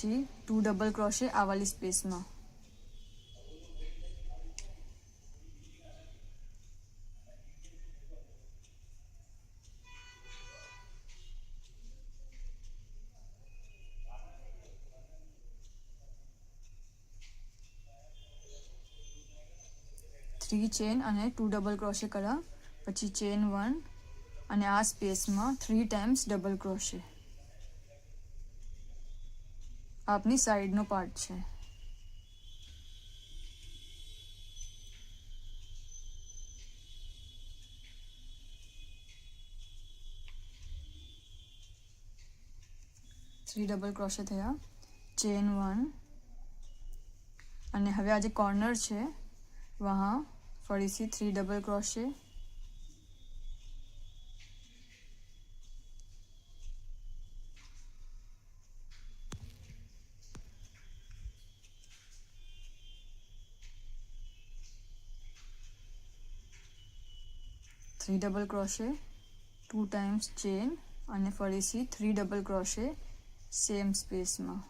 પછી 2 ડબલ ક્રોશે આ વાલી સ્પેસમાં, થ્રી ચેન અને 2 ડબલ ક્રોશે કર્યા, પછી ચેન 1 અને આ સ્પેસમાં 3 ટાઈમ્સ ડબલ ક્રોશે. આપની સાઈડનો પાર્ટ છે. થ્રી ડબલ ક્રોશે થયા, ચેન 1 અને હવે આ જે કોર્નર છે વહાં ફરીથી 3 double crochet, three double crochet, 2 times chain અને ફરીથી 3 ડબલ ક્રોશે સેમ સ્પેસમાં.